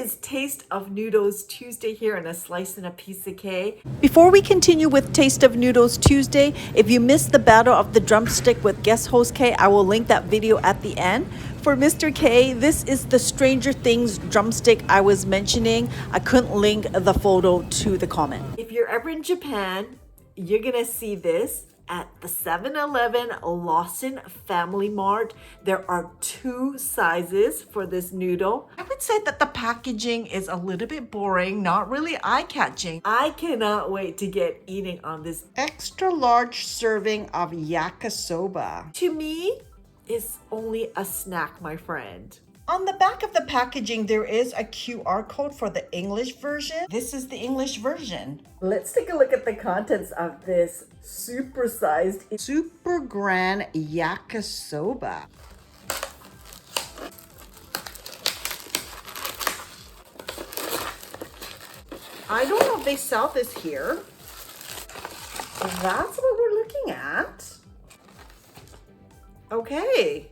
is Taste of Noodles Tuesday here and a slice and a piece of cake. Before we continue with Taste of Noodles Tuesday, if you missed the Battle of the Drumstick with guest host K, I will link that video at the end. For Mr. K, this is the Stranger Things drumstick I was mentioning. I couldn't link the photo to the comment. If you're ever in Japan, you're gonna see this at the 7-Eleven Lawson Family Mart. There are 2 sizes for this noodle. I would say that the packaging is a little bit boring, not really eye-catching. I cannot wait to get eating on this extra large serving of yakisoba. To me, it's only a snack, my friend. On the back of the packaging, there is a QR code for the English version. This is the English version. Let's take a look at the contents of this supersized, super grand yakisoba. I don't know if they sell this here. That's what we're looking at. Okay.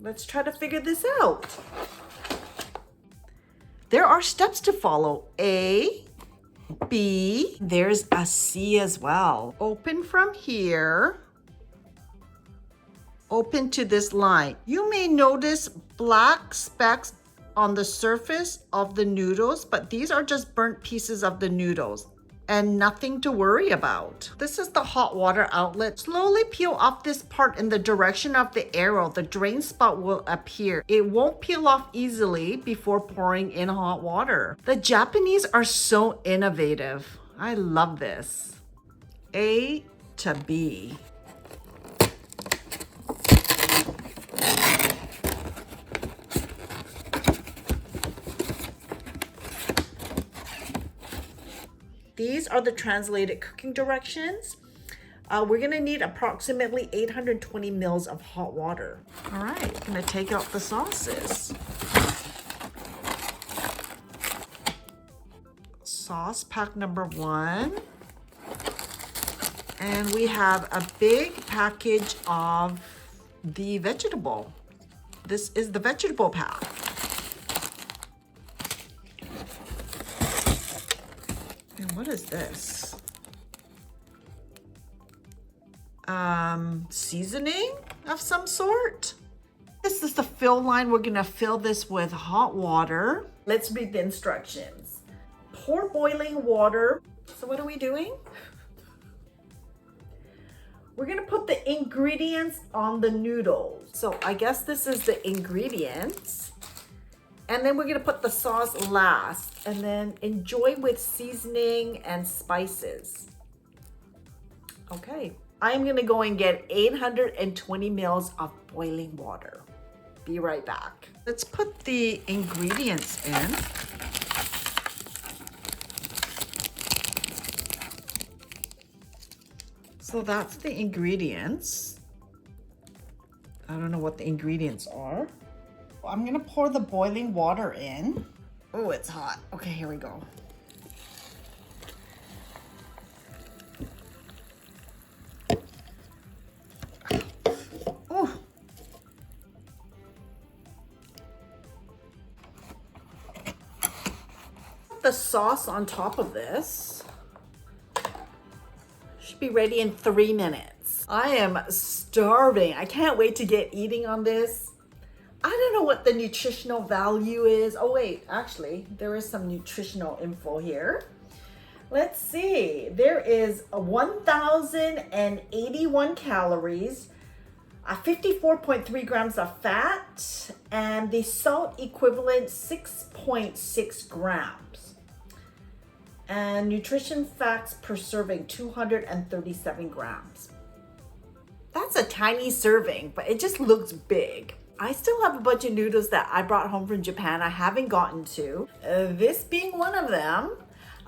Let's try to figure this out. There are steps to follow. A, B, there's a C as well. Open from here. Open to this line. You may notice black specks on the surface of the noodles, but these are just burnt pieces of the noodles and nothing to worry about. This is the hot water outlet. Slowly peel off this part in the direction of the arrow. The drain spot will appear. It won't peel off easily before pouring in hot water. The Japanese are so innovative. I love this. A to B. These are the translated cooking directions. We're gonna need approximately 820 mils of hot water. All right, I'm gonna take out the sauces. Sauce pack number 1. And we have a big package of the vegetable. This is the vegetable pack. And what is this? Seasoning of some sort? This is the fill line. We're gonna fill this with hot water. Let's read the instructions. Pour boiling water. So what are we doing? We're gonna put the ingredients on the noodles. So I guess this is the ingredients. And then we're gonna put the sauce last and then enjoy with seasoning and spices. Okay, I'm gonna go and get 820 mils of boiling water. Be right back. Let's put the ingredients in. So that's the ingredients. I don't know what the ingredients are. I'm gonna pour the boiling water in. Oh, it's hot. Okay, here we go. Oh. Put the sauce on top of this. Should be ready in 3 minutes. I am starving. I can't wait to get eating on this. I don't know what the nutritional value is. Oh wait, actually, there is some nutritional info here. Let's see. There is 1,081 calories, 54.3 grams of fat, and the salt equivalent 6.6 grams. And nutrition facts per serving, 237 grams. That's a tiny serving, but it just looks big. I still have a bunch of noodles that I brought home from Japan I haven't gotten to. This being one of them.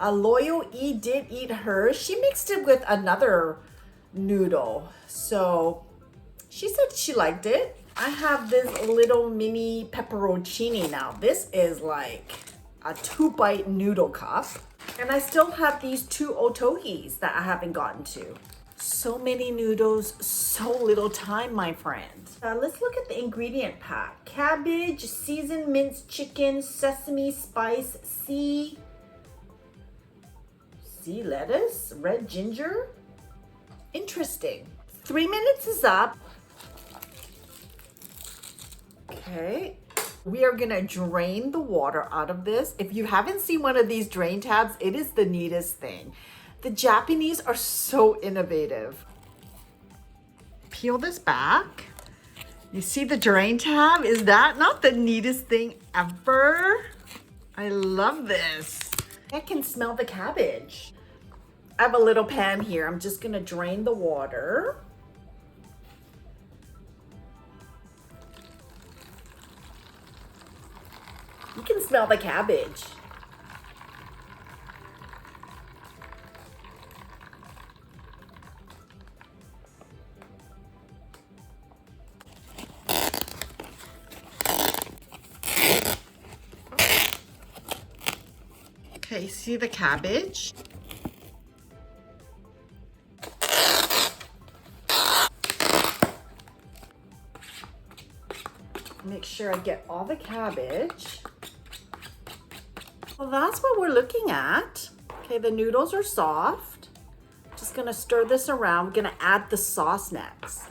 Loyal E did eat hers. She mixed it with another noodle. So she said she liked it. I have this little mini pepperoncini now. This is like a 2-bite noodle cup. And I still have these 2 otohis that I haven't gotten to. So many noodles, so little time, my friend. Let's look at the ingredient pack. Cabbage, seasoned minced chicken, sesame spice, sea lettuce, red ginger. Interesting. 3 minutes is up. Okay. We are gonna drain the water out of this. If you haven't seen one of these drain tabs, it is the neatest thing. The Japanese are so innovative. Peel this back. You see the drain tab? Is that not the neatest thing ever? I love this. I can smell the cabbage. I have a little pan here. I'm just gonna drain the water. You can smell the cabbage. Okay, see the cabbage? Make sure I get all the cabbage. Well, that's what we're looking at. Okay, the noodles are soft. Just gonna stir this around. We're gonna add the sauce next.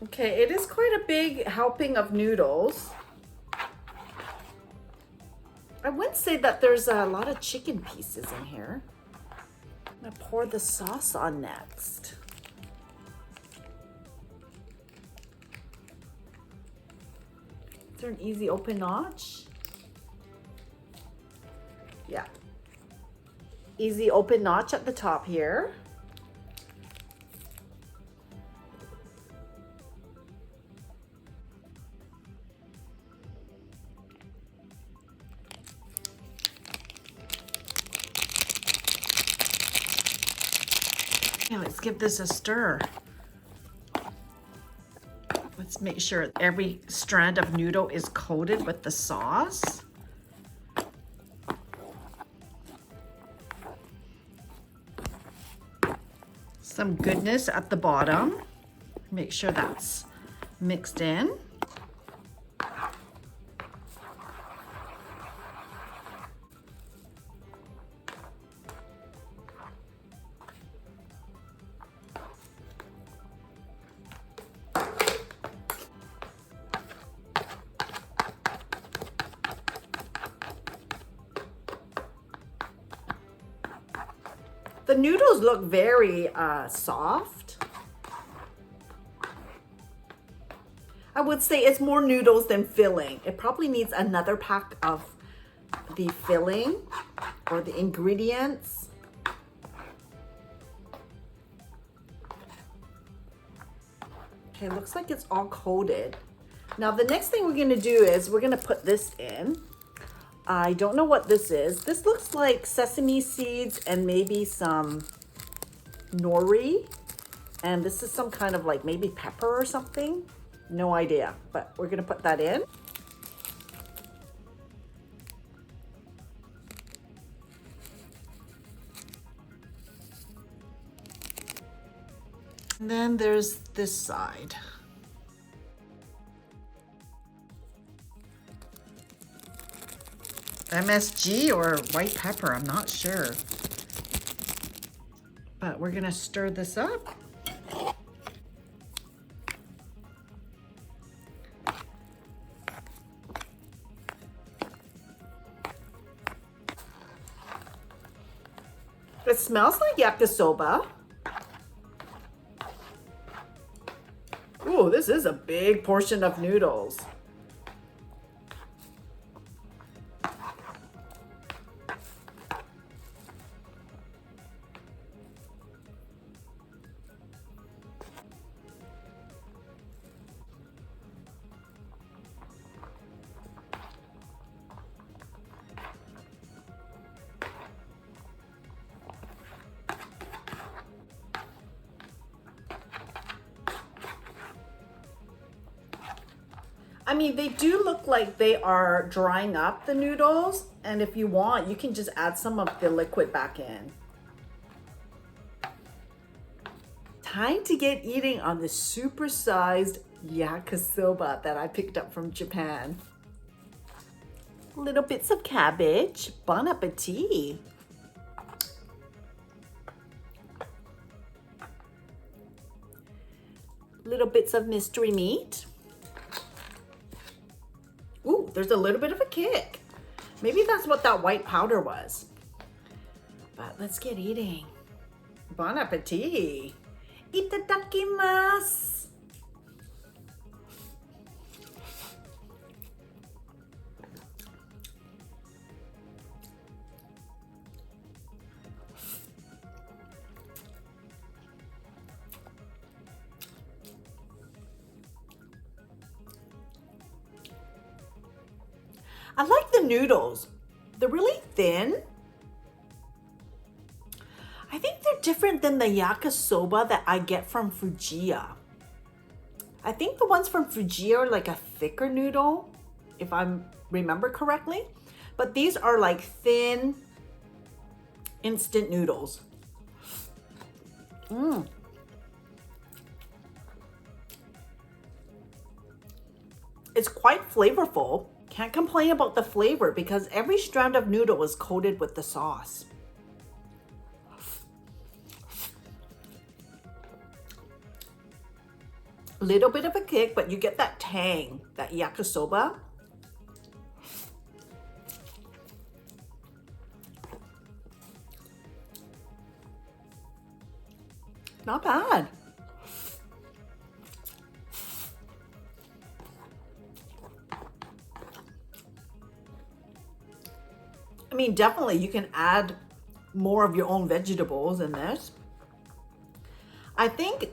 Okay, it is quite a big helping of noodles. I wouldn't say that there's a lot of chicken pieces in here. I'm gonna pour the sauce on next. Is there an easy open notch? Yeah. Easy open notch at the top here. Okay, let's give this a stir. Let's make sure every strand of noodle is coated with the sauce. Some goodness at the bottom. Make sure that's mixed in. The noodles look very soft. I would say it's more noodles than filling. It probably needs another pack of the filling or the ingredients. Okay, looks like it's all coated. Now the next thing we're gonna do is we're gonna put this in. I don't know what this is. This looks like sesame seeds and maybe some nori. And this is some kind of like maybe pepper or something. No idea, but we're gonna put that in. And then there's this side. MSG or white pepper, I'm not sure. But we're gonna stir this up. It smells like yakisoba. Ooh, this is a big portion of noodles. I mean, they do look like they are drying up, the noodles. And if you want, you can just add some of the liquid back in. Time to get eating on the supersized yakisoba that I picked up from Japan. Little bits of cabbage. Bon appetit. Little bits of mystery meat. Ooh, there's a little bit of a kick. Maybe that's what that white powder was. But let's get eating. Bon appetit. Itadakimasu. I like the noodles. They're really thin. I think they're different than the yakisoba that I get from Fujiya. I think the ones from Fujiya are like a thicker noodle, if I remember correctly. But these are like thin, instant noodles. It's quite flavorful. Can't complain about the flavor because every strand of noodle is coated with the sauce. Little bit of a kick, but you get that tang, that yakisoba. Not bad. I mean, definitely you can add more of your own vegetables in this. I think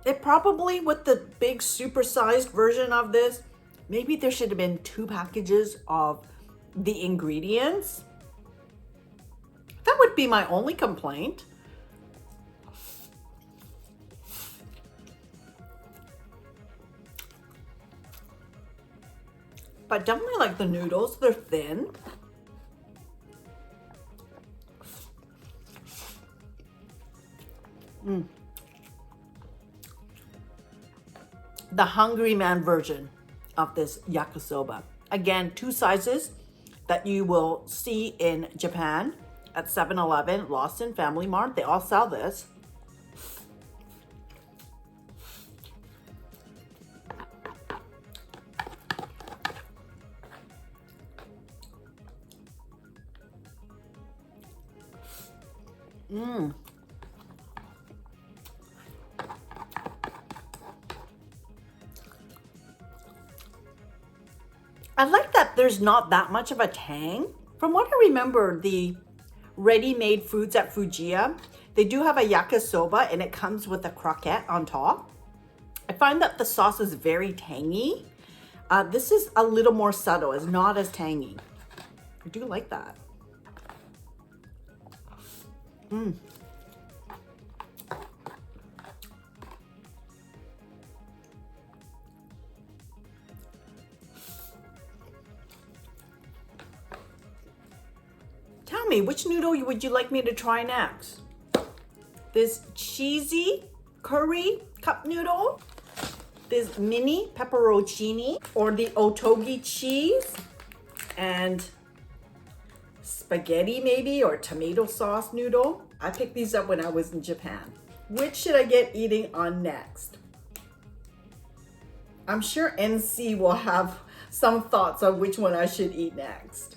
it probably, with the big supersized version of this, maybe there should have been 2 packages of the ingredients. That would be my only complaint. But definitely like the noodles, they're thin. The Hungry Man version of this yakisoba. Again, 2 sizes that you will see in Japan at 7-Eleven, Lawson, Family Mart. They all sell this. I like that there's not that much of a tang. From what I remember, the ready-made foods at Fujiya, they do have a yakisoba and it comes with a croquette on top. I find that the sauce is very tangy. This is a little more subtle, it's not as tangy. I do like that. Tell me, which noodle would you like me to try next? This cheesy curry cup noodle, this mini pepperoncini, or the otogi cheese and spaghetti maybe, or tomato sauce noodle. I picked these up when I was in Japan. Which should I get eating on next? I'm sure NC will have some thoughts on which one I should eat next.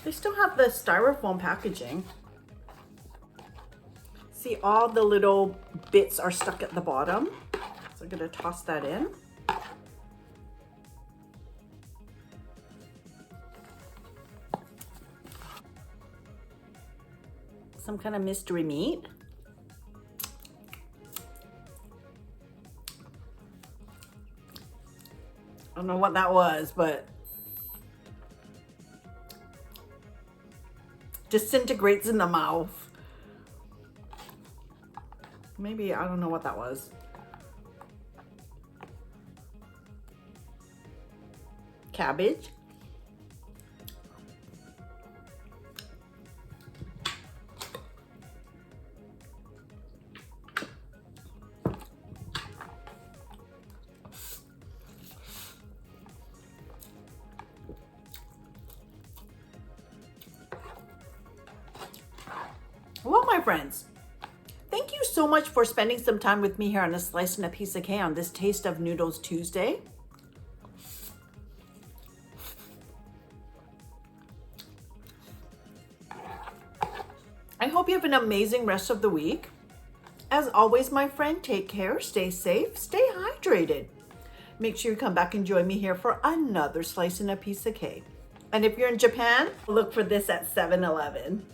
They still have the styrofoam packaging. See, all the little bits are stuck at the bottom. So I'm gonna toss that in. Some kind of mystery meat. I don't know what that was, but disintegrates in the mouth. Maybe, I don't know what that was. cabbage. Well, my friends, thank you so much for spending some time with me here on A Slice and a Piece of Cake on this Taste of Noodles Tuesday. I hope you have an amazing rest of the week. As always, my friend, take care, stay safe, stay hydrated. Make sure you come back and join me here for another Slice and a Piece of Cake. And if you're in Japan, look for this at 7-Eleven.